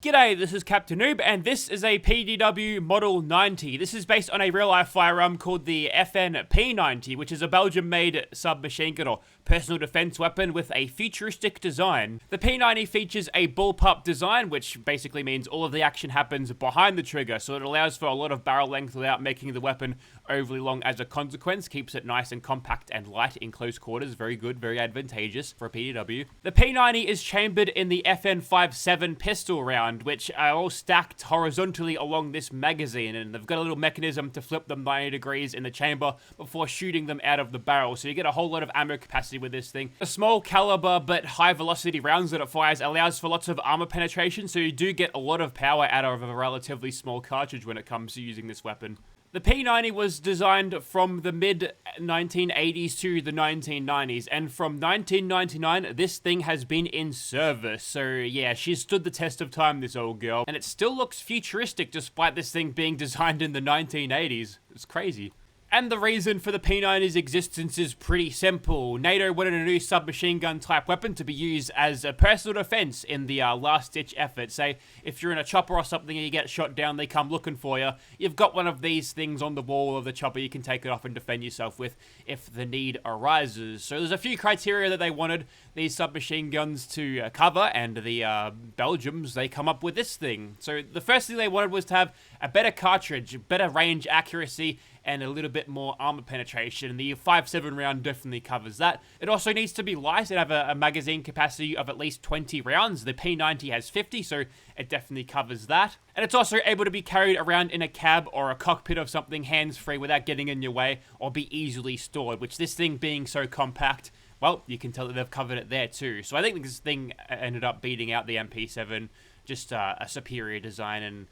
G'day, this is Captainoob, and this is a PDW Model 90. This is based on a real-life firearm called the FN P90, which is a Belgium-made submachine gun or personal defense weapon with a futuristic design. The P90 features a bullpup design, which basically means all of the action happens behind the trigger, so it allows for a lot of barrel length without making the weapon overly long as a consequence, keeps it nice and compact and light in close quarters. Very good, very advantageous for a PDW. The P90 is chambered in the FN57 pistol round, which are all stacked horizontally along this magazine, and they've got a little mechanism to flip them 90 degrees in the chamber before shooting them out of the barrel, so you get a whole lot of ammo capacity with this thing. The small caliber but high velocity rounds that it fires allows for lots of armor penetration, so you do get a lot of power out of a relatively small cartridge when it comes to using this weapon. The P90 was designed from the mid-1980s to the 1990s, and from 1999, this thing has been in service. So yeah, she's stood the test of time, this old girl, and it still looks futuristic despite this thing being designed in the 1980s. It's crazy. And the reason for the P90's existence is pretty simple. NATO wanted a new submachine gun type weapon to be used as a personal defense in the last-ditch effort. Say, if you're in a chopper or something and you get shot down, they come looking for you. You've got one of these things on the wall of the chopper you can take it off and defend yourself with if the need arises. So there's a few criteria that they wanted these submachine guns to cover, and the Belgians, they come up with this thing. So the first thing they wanted was to have a better cartridge, better range accuracy, and a little bit more armor penetration. The 5.7 round definitely covers that. It also needs to be light and have a magazine capacity of at least 20 rounds. The P90 has 50, so it definitely covers that. And it's also able to be carried around in a cab or a cockpit of something hands-free without getting in your way, or be easily stored, which this thing being so compact, well, you can tell that they've covered it there too. So I think this thing ended up beating out the MP7, just a superior design, and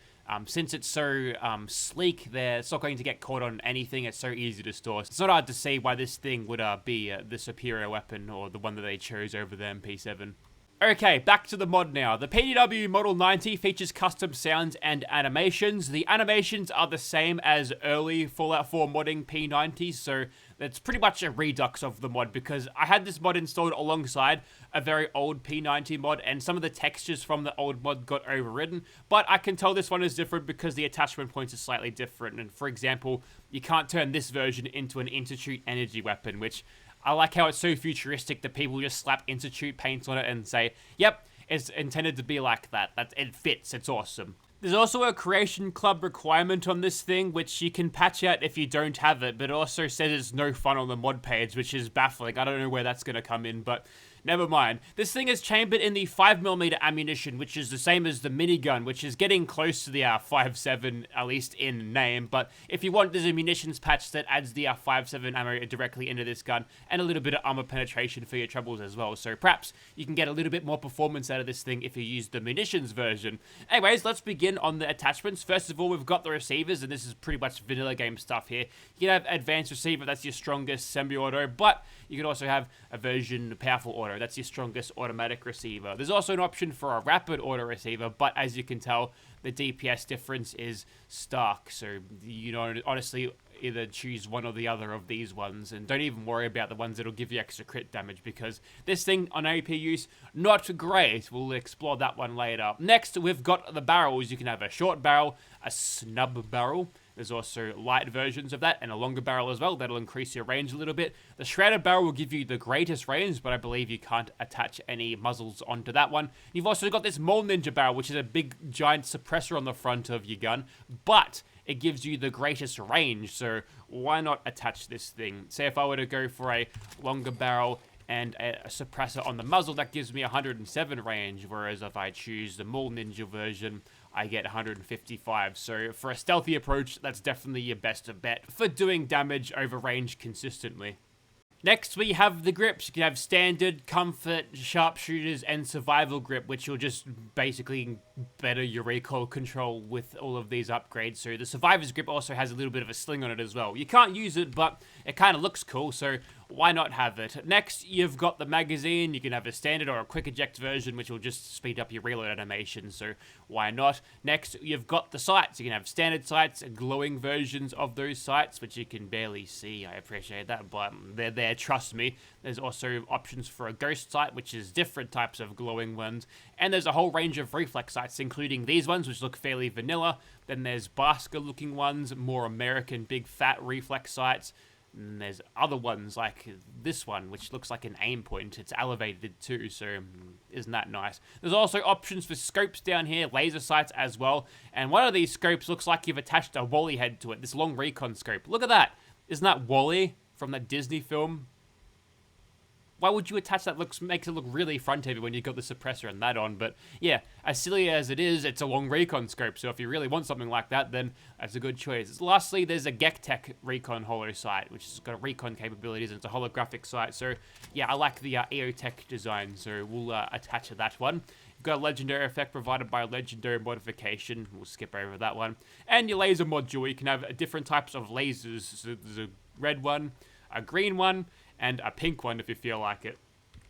since it's so sleek, it's not going to get caught on anything. It's so easy to store. It's not hard to see why this thing would be the superior weapon, or the one that they chose over the MP7. Okay, back to the mod now. The PDW Model 90 features custom sounds and animations. The animations are the same as early Fallout 4 modding P90s, so it's pretty much a redux of the mod, because I had this mod installed alongside a very old P90 mod, and some of the textures from the old mod got overridden, but I can tell this one is different because the attachment points are slightly different. And for example, you can't turn this version into an Institute energy weapon, which I like how it's so futuristic that people just slap Institute paint on it and say, yep, it's intended to be like that. It fits, it's awesome. There's also a Creation Club requirement on this thing, which you can patch out if you don't have it, but it also says it's no fun on the mod page, which is baffling. I don't know where that's going to come in, but never mind. This thing is chambered in the 5mm ammunition, which is the same as the minigun, which is getting close to the 5.7, at least in name. But if you want, there's a munitions patch that adds the 5.7 ammo directly into this gun, and a little bit of armor penetration for your troubles as well. So perhaps you can get a little bit more performance out of this thing if you use the munitions version. Anyways, let's begin on the attachments. First of all, we've got the receivers, and this is pretty much vanilla game stuff here. You can have advanced receiver, that's your strongest semi-auto, but you can also have a version powerful auto. That's your strongest automatic receiver. There's also an option for a rapid auto receiver, but as you can tell, the DPS difference is stark. So, you know, honestly, either choose one or the other of these ones, and don't even worry about the ones that'll give you extra crit damage, because this thing on AP use, not great. We'll explore that one later. Next, we've got the barrels. You can have a short barrel, a snub barrel. There's also light versions of that, and a longer barrel as well. That'll increase your range a little bit. The shrouded barrel will give you the greatest range, but I believe you can't attach any muzzles onto that one. You've also got this Mole Ninja barrel, which is a big giant suppressor on the front of your gun, but it gives you the greatest range, so why not attach this thing? Say if I were to go for a longer barrel and a suppressor on the muzzle, that gives me 107 range, whereas if I choose the Mole Ninja version, I get 155. So for a stealthy approach, that's definitely your best bet for doing damage over range consistently. Next, we have the grips. You can have standard, comfort, sharpshooters, and survival grip, which will just basically better your recoil control with all of these upgrades. So the survivor's grip also has a little bit of a sling on it as well. You can't use it, but it kind of looks cool, so why not have it? Next, you've got the magazine. You can have a standard or a quick eject version, which will just speed up your reload animation, so why not? Next, you've got the sights. You can have standard sights, glowing versions of those sights, which you can barely see. I appreciate that, but they're there, trust me. There's also options for a ghost sight, which is different types of glowing ones, and there's a whole range of reflex sights, including these ones, which look fairly vanilla. Then there's Basker-looking ones, more American, big fat reflex sights. And there's other ones like this one, which looks like an aim point. It's elevated too, so isn't that nice? There's also options for scopes down here, laser sights as well. And one of these scopes looks like you've attached a Wally head to it, this long recon scope. Look at that. Isn't that Wally from that Disney film? Why would you attach that? Makes it look really front-heavy when you've got the suppressor and that on. But yeah, as silly as it is, it's a long recon scope. So if you really want something like that, then that's a good choice. Lastly, there's a Gektech recon holo sight, which has got recon capabilities, and it's a holographic sight. So yeah, I like the EOTech design, so we'll attach to that one. You've got a legendary effect provided by a legendary modification. We'll skip over that one. And your laser module, you can have different types of lasers. So there's a red one, a green one, and a pink one if you feel like it.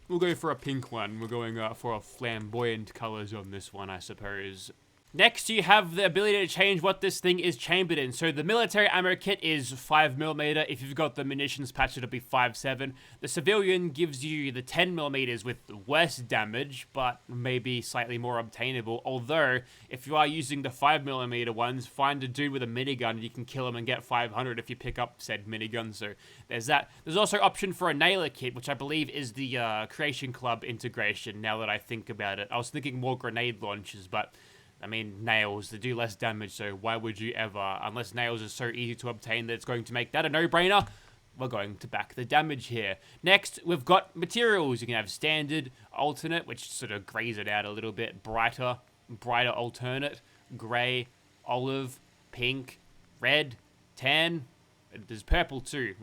We'll go for a pink one. We're going for a flamboyant colors on this one, I suppose. Next, you have the ability to change what this thing is chambered in. So the military ammo kit is 5mm. If you've got the munitions patch, it'll be 5.7. The civilian gives you the 10mm with worse damage, but maybe slightly more obtainable. Although, if you are using the 5mm ones, find a dude with a minigun and you can kill him and get 500 if you pick up said minigun. So there's that. There's also option for a nailer kit, which I believe is the Creation Club integration, now that I think about it. I was thinking more grenade launchers, but I mean, nails, they do less damage, so why would you ever? Unless nails are so easy to obtain that it's going to make that a no-brainer, we're going to back the damage here. Next, we've got materials. You can have standard, alternate, which sort of grays it out a little bit, brighter alternate, grey, olive, pink, red, tan. There's purple too.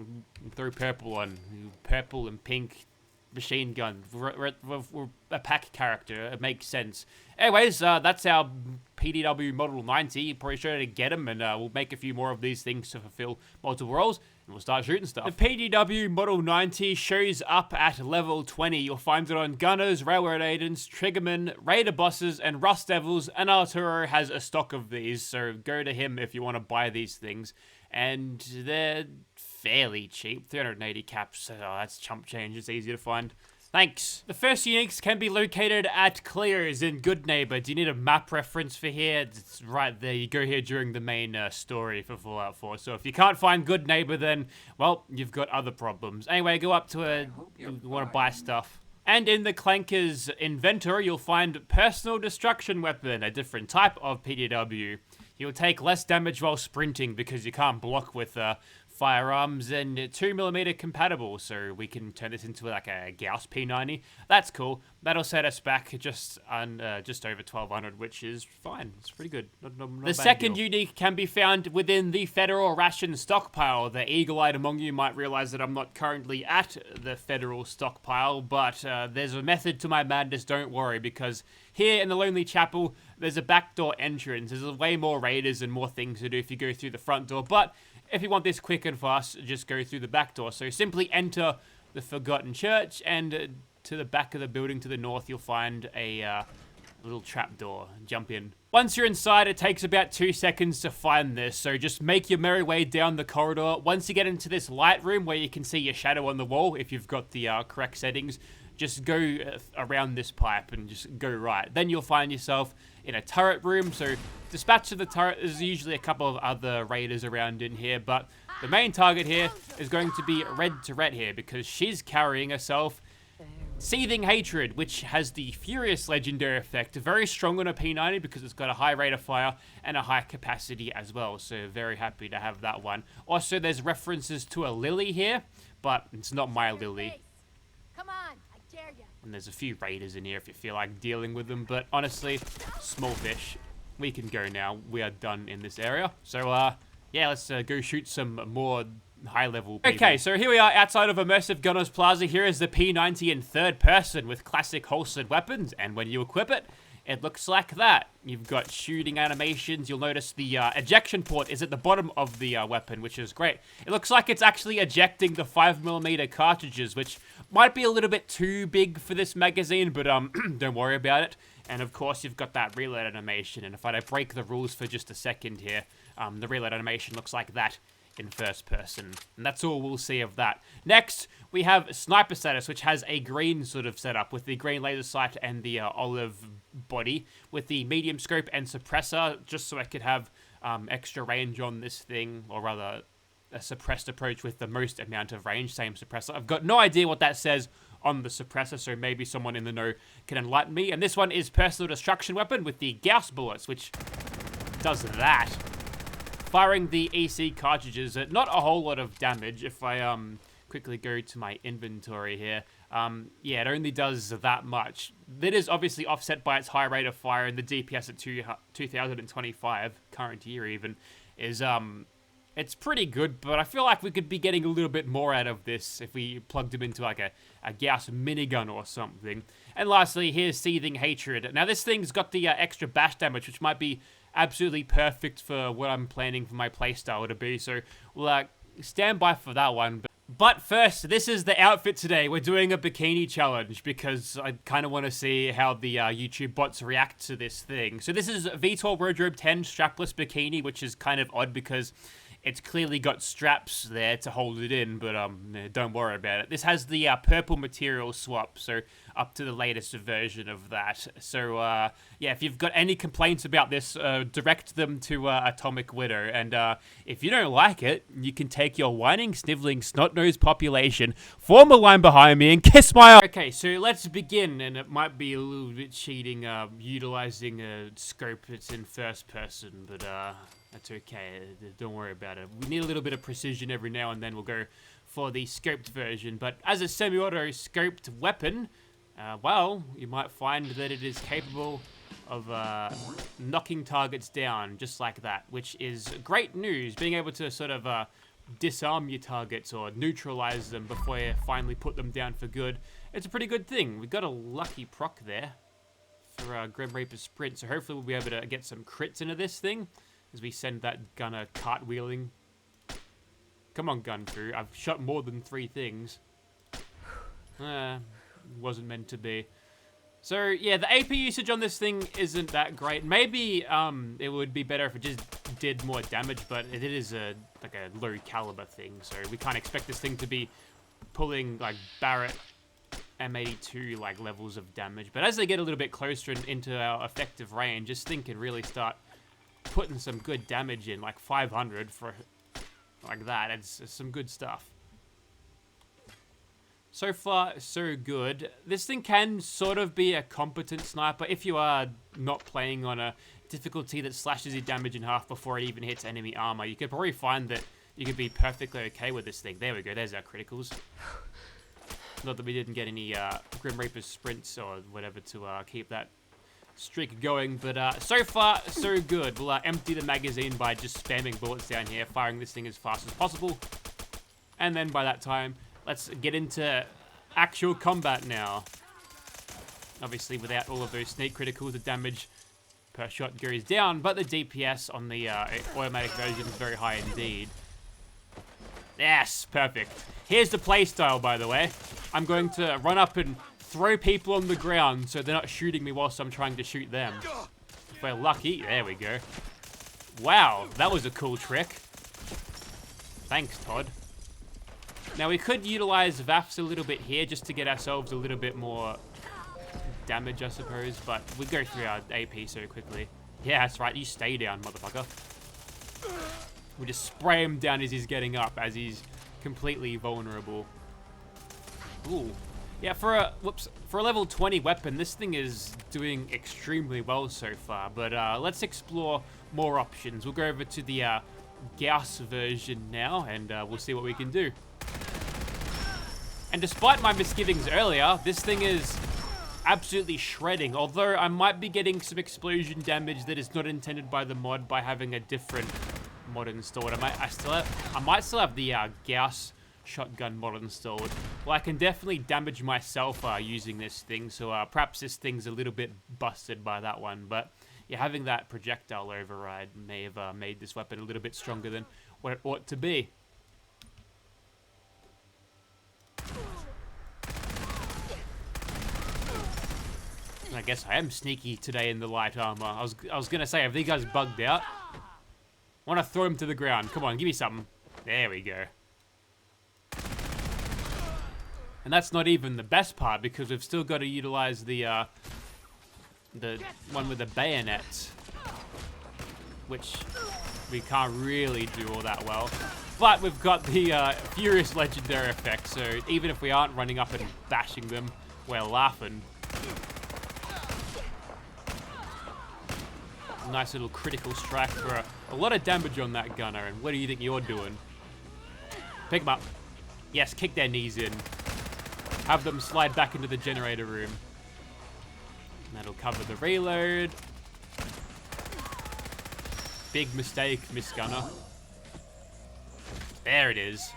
Throw purple on. Purple and pink machine gun. We're a pack character. It makes sense. Anyways, that's our PDW Model 90. Probably sure to get them, and we'll make a few more of these things to fulfill multiple roles, and we'll start shooting stuff. The PDW Model 90 shows up at level 20. You'll find it on Gunners, Railroad Agents, Triggermen, Raider Bosses, and Rust Devils, and Arturo has a stock of these, so go to him if you want to buy these things. And they're fairly cheap, 380 caps. Oh, that's chump change, it's easy to find. Thanks. The first uniques can be located at Cleo's in Good Neighbor. Do you need a map reference for here? It's right there. You go here during the main story for Fallout 4. So if you can't find Good Neighbor, then, well, you've got other problems. Anyway, go up to you want to buy stuff. And in the Clanker's inventory, you'll find Personal Destruction Weapon, a different type of PDW. You'll take less damage while sprinting because you can't block with firearms, and 2mm compatible, so we can turn this into like a Gauss P90. That's cool. That'll set us back just over 1200, which is fine. It's pretty good. Not the second unique can be found within the Federal Ration Stockpile. The eagle-eyed among you might realize that I'm not currently at the Federal Stockpile, but there's a method to my madness, don't worry, because here in the Lonely Chapel, there's a backdoor entrance. There's way more raiders and more things to do if you go through the front door, but if you want this quick and fast, just go through the back door. So simply enter the Forgotten Church, and to the back of the building to the north, you'll find a little trap door. Jump in. Once you're inside, it takes about 2 seconds to find this, so just make your merry way down the corridor. Once you get into this light room where you can see your shadow on the wall, if you've got the correct settings, just go around this pipe and just go right. Then you'll find yourself in a turret room. So dispatch to the turret. There's usually a couple of other raiders around in here, but the main target here is going to be Red Tourette here because she's carrying herself Seething Hatred, which has the Furious legendary effect. Very strong on a P90 because it's got a high rate of fire and a high capacity as well. So very happy to have that one. Also, there's references to a Lily here, but it's not my Lily. Come on, I dare you. And there's a few raiders in here if you feel like dealing with them, but honestly, small fish. We can go now. We are done in this area. So, yeah, let's go shoot some more high-level people. Okay, so here we are outside of Immersive Gunners Plaza. Here is the P90 in third person with classic holstered weapons, and when you equip it, it looks like that. You've got shooting animations. You'll notice the ejection port is at the bottom of the weapon, which is great. It looks like it's actually ejecting the 5mm cartridges, which might be a little bit too big for this magazine, but don't worry about it. And of course, you've got that reload animation. And if I break the rules for just a second here, the reload animation looks like that in first person. And that's all we'll see of that. Next, we have sniper status, which has a green sort of setup with the green laser sight and the olive body with the medium scope and suppressor, just so I could have extra range on this thing, or rather a suppressed approach with the most amount of range, same suppressor. I've got no idea what that says on the suppressor, so maybe someone in the know can enlighten me. And this one is personal destruction weapon with the Gauss bullets, which does that. Firing the EC cartridges at not a whole lot of damage. If I quickly go to my inventory here, yeah, it only does that much. That is obviously offset by its high rate of fire, and the DPS at 2025, current year even, is it's pretty good, but I feel like we could be getting a little bit more out of this if we plugged him into like a Gauss minigun or something. And lastly, here's Seething Hatred. Now this thing's got the extra bash damage, which might be absolutely perfect for what I'm planning for my playstyle to be, so we'll stand by for that one. But first, this is the outfit today. We're doing a bikini challenge because I kind of want to see how the YouTube bots react to this thing. So this is VTOL Wardrobe 10 strapless bikini, which is kind of odd because it's clearly got straps there to hold it in, but don't worry about it. This has the purple material swap, so up to the latest version of that. So yeah, if you've got any complaints about this, direct them to Atomic Widow. And if you don't like it, you can take your whining, sniveling, snot-nosed population, form a line behind me, and kiss my ass. Okay, so let's begin, and it might be a little bit cheating, utilizing a scope that's in first person, but that's okay, don't worry about it. We need a little bit of precision every now and then. We'll go for the scoped version. But as a semi-auto scoped weapon, well, you might find that it is capable of knocking targets down just like that, which is great news. Being able to sort of disarm your targets or neutralize them before you finally put them down for good. It's a pretty good thing. We got a lucky proc there for Grim Reaper Sprint, so hopefully we'll be able to get some crits into this thing as we send that gunner cartwheeling. Come on, gun crew. I've shot more than 3 things. Wasn't meant to be. So, yeah, the AP usage on this thing isn't that great. Maybe it would be better if it just did more damage, but it is like a low caliber thing, so we can't expect this thing to be pulling like Barrett M82 like levels of damage. But as they get a little bit closer into our effective range, this thing can really start putting some good damage in, like 500 for like that. It's some good stuff. So far, so good. This thing can sort of be a competent sniper if you are not playing on a difficulty that slashes your damage in half before it even hits enemy armor. You could probably find that you could be perfectly okay with this thing. There we go, there's our criticals. Not that we didn't get any Grim Reaper sprints or whatever to keep that streak going, but so far, so good. We'll empty the magazine by just spamming bullets down here, firing this thing as fast as possible. And then by that time, let's get into actual combat now. Obviously, without all of those sneak criticals, the damage per shot goes down, but the DPS on the automatic version is very high indeed. Yes, perfect. Here's the playstyle, by the way. I'm going to run up and throw people on the ground so they're not shooting me whilst I'm trying to shoot them. If we're lucky, there we go. Wow, that was a cool trick. Thanks, Todd. Now we could utilize VAFs a little bit here just to get ourselves a little bit more damage, I suppose, but we go through our AP so quickly. Yeah, that's right, you stay down, motherfucker. We just spray him down as he's getting up, as he's completely vulnerable. Ooh. Yeah, for a level 20 weapon, this thing is doing extremely well so far, but let's explore more options. We'll go over to the Gauss version now, and we'll see what we can do. And despite my misgivings earlier, this thing is absolutely shredding, although I might be getting some explosion damage that is not intended by the mod by having a different mod installed. I might still have the Gauss shotgun mod installed. Well, I can definitely damage myself using this thing, so perhaps this thing's a little bit busted by that one, but yeah, having that projectile override may have made this weapon a little bit stronger than what it ought to be. I guess I am sneaky today in the light armor. I was gonna say, have these guys bugged out? I want to throw him to the ground. Come on, give me something. There we go. And that's not even the best part, because we've still got to utilize the one with the bayonet, which we can't really do all that well. But we've got the Furious Legendary effect, so even if we aren't running up and bashing them, we're laughing. Nice little critical strike for a lot of damage on that gunner. And what do you think you're doing? Pick them up. Yes, kick their knees in. Have them slide back into the generator room. And that'll cover the reload. Big mistake, Miss Gunner. There it is.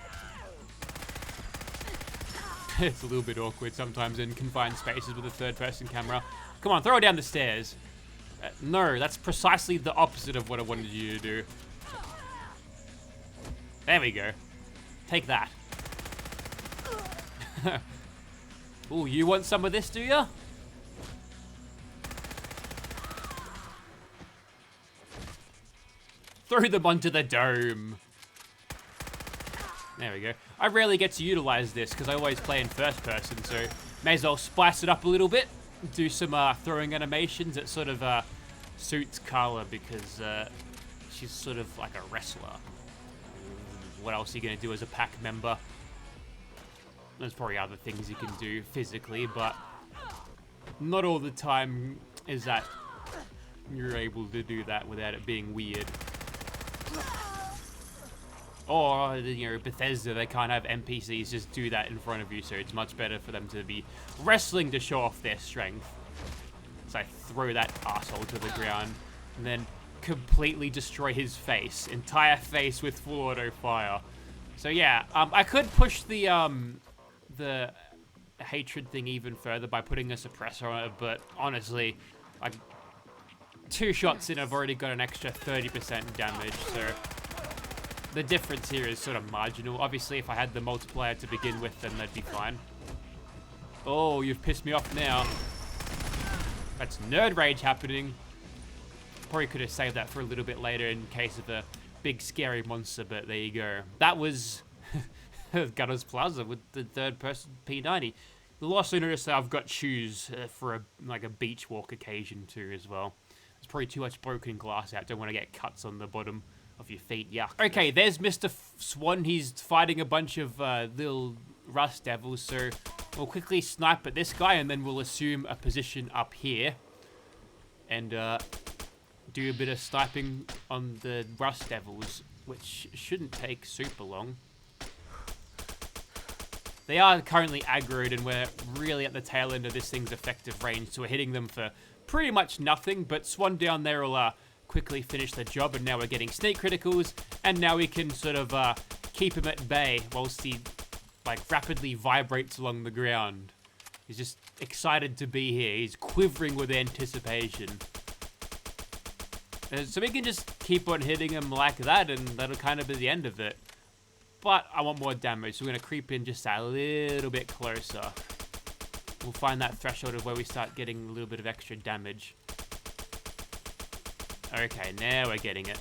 It's a little bit awkward sometimes in confined spaces with a third-person camera. Come on, throw it down the stairs. No, that's precisely the opposite of what I wanted you to do. There we go. Take that. Ooh, you want some of this, do ya? Throw them onto the dome. There we go. I rarely get to utilize this because I always play in first person, so may as well spice it up a little bit. Do some throwing animations that sort of suits Carla, because she's sort of like a wrestler. What else are you going to do as a pack member? There's probably other things you can do physically, but not all the time is that you're able to do that without it being weird. Or, you know, Bethesda, they can't have NPCs just do that in front of you, so it's much better for them to be wrestling to show off their strength. So I throw that asshole to the ground, and then completely destroy his face. Entire face with full auto fire. So yeah, I could push the hatred thing even further by putting a suppressor on it, but honestly, like, 2 shots in, I've already got an extra 30% damage, so the difference here is sort of marginal. Obviously, if I had the multiplier to begin with, then that'd be fine. Oh, you've pissed me off now. That's nerd rage happening. Probably could have saved that for a little bit later in case of a big scary monster, but there you go. That was Gunner's Plaza with the third-person P90. You'll also notice that I've got shoes for a beach walk occasion too as well. There's probably too much broken glass out. Don't want to get cuts on the bottom of your feet. Yuck. Okay, there's Mr. Swan. He's fighting a bunch of little rust devils, so we'll quickly snipe at this guy, and then we'll assume a position up here and do a bit of sniping on the rust devils, which shouldn't take super long. They are currently aggroed, and we're really at the tail end of this thing's effective range, so we're hitting them for pretty much nothing, but Swan down there will quickly finish the job, and now we're getting sneak criticals, and now we can sort of keep him at bay whilst he rapidly vibrates along the ground. He's just excited to be here. He's quivering with anticipation. So we can just keep on hitting him like that, and that'll kind of be the end of it. But I want more damage, so we're going to creep in just a little bit closer. We'll find that threshold of where we start getting a little bit of extra damage. Okay, now we're getting it.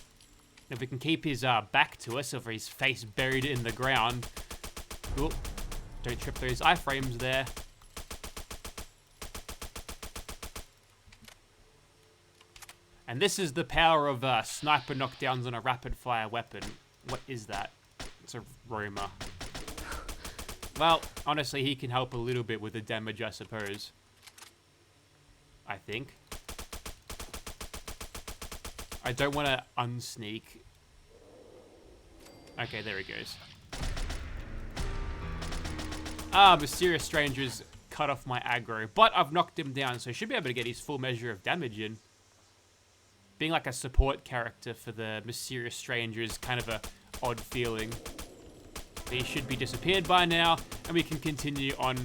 If we can keep his back to us, or his face buried in the ground. Ooh, don't trip those iframes there. And this is the power of sniper knockdowns on a rapid-fire weapon. What is that? It's a Roma. Well, honestly, he can help a little bit with the damage, I suppose. I think. I don't want to unsneak. Okay, there he goes. Ah, Mysterious Strangers cut off my aggro, but I've knocked him down, so he should be able to get his full measure of damage in. Being like a support character for the Mysterious Stranger is kind of a odd feeling. He should be disappeared by now, and we can continue on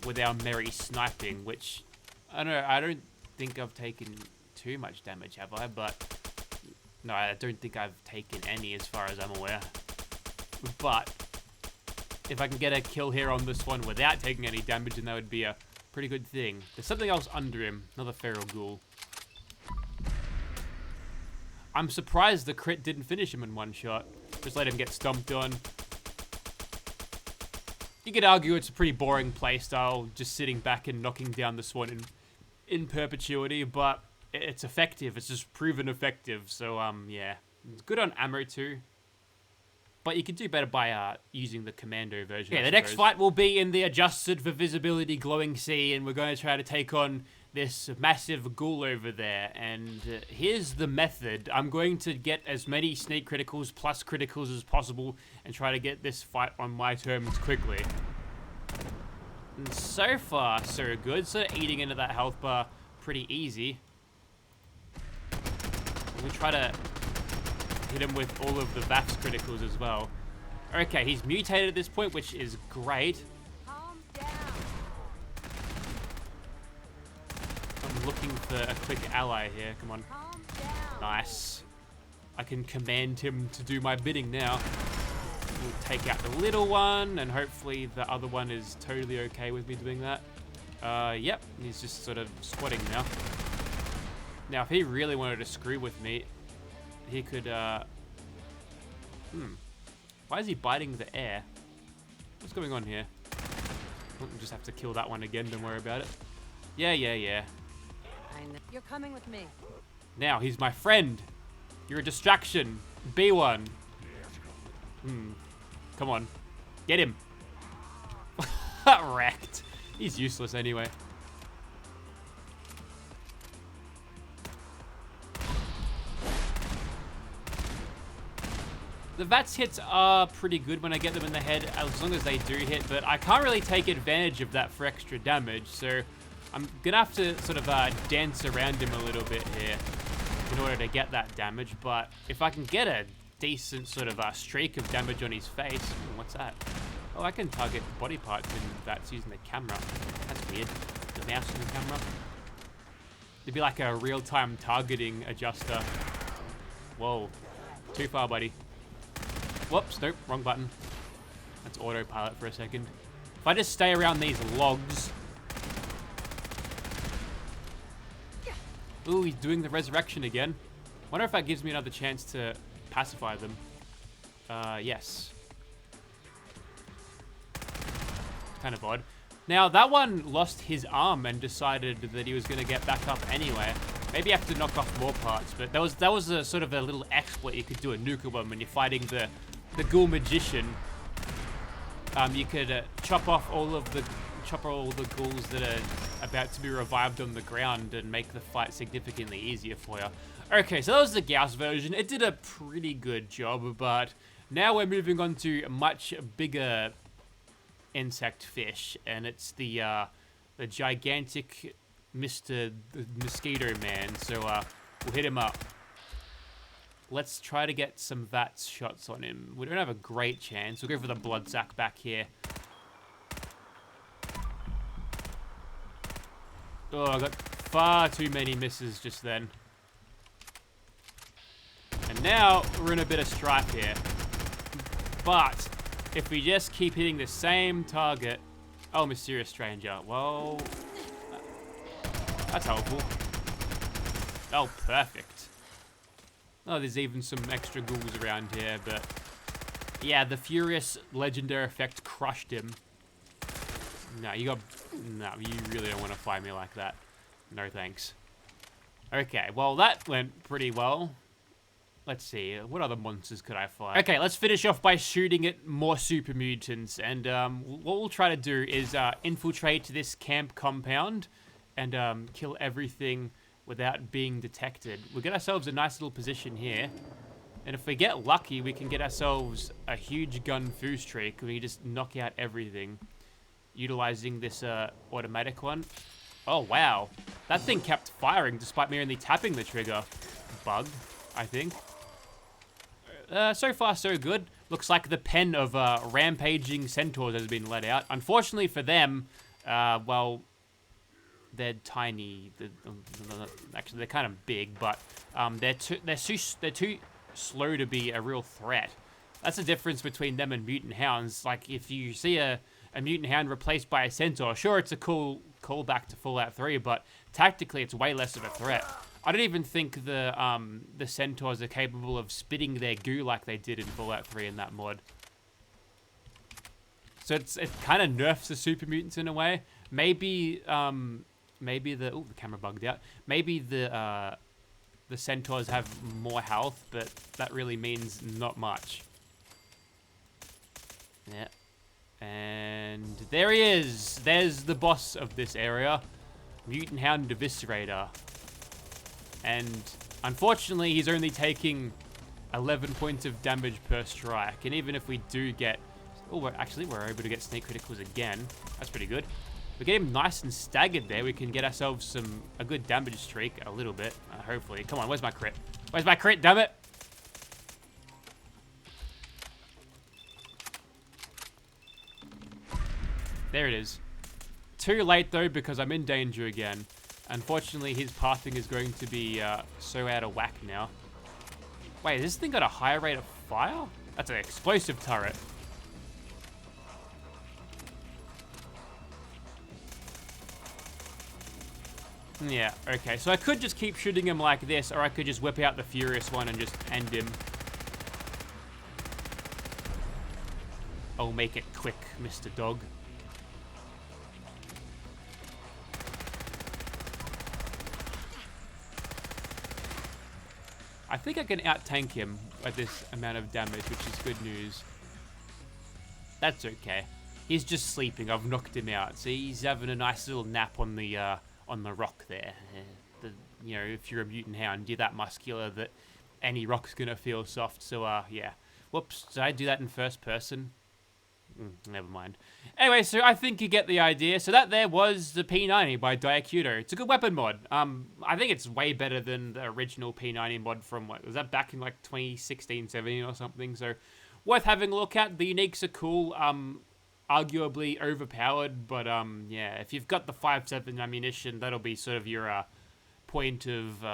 with our merry sniping, which, I don't think I've taken too much damage, have I? But, no, I don't think I've taken any as far as I'm aware. But, if I can get a kill here on this one without taking any damage, then that would be a pretty good thing. There's something else under him, another feral ghoul. I'm surprised the crit didn't finish him in one shot. Just let him get stomped on. You could argue it's a pretty boring playstyle, just sitting back and knocking down the swan in perpetuity, but it's effective. It's just proven effective. So, yeah. It's good on ammo too. But you can do better by using the commando version. Yeah, the next fight will be in the adjusted for visibility glowing sea, and we're going to try to take on this massive ghoul over there. And here's the method. I'm going to get as many sneak criticals plus criticals as possible and try to get this fight on my terms quickly. And so far, so good. So eating into that health bar pretty easy. We'll try to hit him with all of the VAF's criticals as well. Okay, he's mutated at this point, which is great. Calm down. I'm looking for a quick ally here. Come on. Calm down. Nice. I can command him to do my bidding now. We'll take out the little one, and hopefully the other one is totally okay with me doing that. Yep, he's just sort of squatting now. Now, if he really wanted to screw with me, he could, Why is he biting the air? What's going on here? We'll just have to kill that one again, don't worry about it. Yeah. You're coming with me. Now, he's my friend. You're a distraction. Be one. Come on. Get him. Wrecked. He's useless anyway. The VATS hits are pretty good when I get them in the head, as long as they do hit, but I can't really take advantage of that for extra damage, so I'm gonna have to sort of dance around him a little bit here in order to get that damage. But if I can get a decent sort of streak of damage on his face, what's that? Oh, I can target body parts in VATS using the camera. That's weird. The mouse and the camera. It'd be like a real-time targeting adjuster. Whoa, too far, buddy. Whoops, nope, wrong button. That's autopilot for a second. If I just stay around these logs. Ooh, he's doing the resurrection again. Wonder if that gives me another chance to pacify them. Yes. Kind of odd. Now, that one lost his arm and decided that he was going to get back up anyway. Maybe I have to knock off more parts, but that was a sort of a little exploit you could do at Nuka-Bomb when you're fighting the ghoul magician. You could chop all the ghouls that are about to be revived on the ground and make the fight significantly easier for you. Okay, so that was the Gauss version. It did a pretty good job, but now we're moving on to a much bigger insect fish, and it's the gigantic Mr. Mosquito Man. So we'll hit him up. Let's try to get some VATS shots on him. We don't have a great chance. We'll go for the blood sack back here. Oh, I got far too many misses just then. And now we're in a bit of strife here. But if we just keep hitting the same target... Oh, mysterious stranger. Well, that's helpful. Oh, perfect. Oh, there's even some extra ghouls around here, but yeah, the Furious Legendary Effect crushed him. No, you really don't want to fight me like that. No thanks. Okay, well, that went pretty well. Let's see, what other monsters could I fight? Okay, let's finish off by shooting at more super mutants, and what we'll try to do is infiltrate this camp compound and kill everything without being detected. We'll get ourselves a nice little position here. And if we get lucky, we can get ourselves a huge gun foo streak. We can just knock out everything utilizing this automatic one. Oh, wow. That thing kept firing despite me only tapping the trigger. Bug, I think. So far, so good. Looks like the pen of rampaging centaurs has been let out. Unfortunately for them, well, they're tiny. Actually, they're kind of big, but they're too slow to be a real threat. That's the difference between them and mutant hounds. Like, if you see a mutant hound replaced by a centaur, sure, it's a cool callback to Fallout 3, but tactically, it's way less of a threat. I don't even think the centaurs are capable of spitting their goo like they did in Fallout 3 in that mod. So it kind of nerfs the super mutants in a way. Maybe the camera bugged out. Maybe the centaurs have more health, but that really means not much. Yeah. And there he is. There's the boss of this area. Mutant Hound Eviscerator. And unfortunately, he's only taking 11 points of damage per strike. And even if we do get... Oh, we're able to get sneak criticals again. That's pretty good. We get him nice and staggered there. We can get ourselves a good damage streak, a little bit, hopefully. Come on, where's my crit? Where's my crit, damn it? There it is. Too late, though, because I'm in danger again. Unfortunately, his pathing is going to be so out of whack now. Wait, has this thing got a higher rate of fire? That's an explosive turret. Yeah, okay. So I could just keep shooting him like this, or I could just whip out the Furious one and just end him. I'll make it quick, Mr. Dog. I think I can out-tank him at this amount of damage, which is good news. That's okay. He's just sleeping. I've knocked him out. See, he's having a nice little nap on the rock there. You know, if you're a mutant hound, you're that muscular that any rock's gonna feel soft. So, yeah. Whoops, did I do that in first person? Never mind. Anyway, so I think you get the idea. So that there was the P90 by Diacuto. It's a good weapon mod. I think it's way better than the original P90 mod from, what, was that back in like 2016, 17 or something? So worth having a look at. The uniques are cool. Arguably overpowered, but yeah, if you've got the 5.7 ammunition, that'll be sort of your point of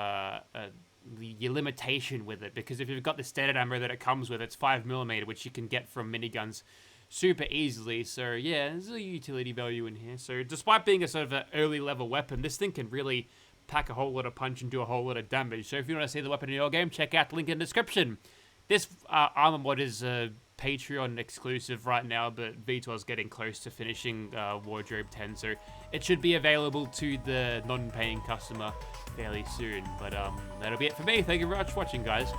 your limitation with it. Because if you've got the standard ammo that it comes with, it's 5mm, which you can get from miniguns super easily. So yeah, there's a utility value in here. So despite being a sort of an early level weapon, this thing can really pack a whole lot of punch and do a whole lot of damage. So if you want to see the weapon in your game, check out the link in the description. This armor mod is Patreon exclusive right now, but Vitor's getting close to finishing Wardrobe 10, so it should be available to the non-paying customer fairly soon. But that'll be it for me. Thank you very much for watching, guys.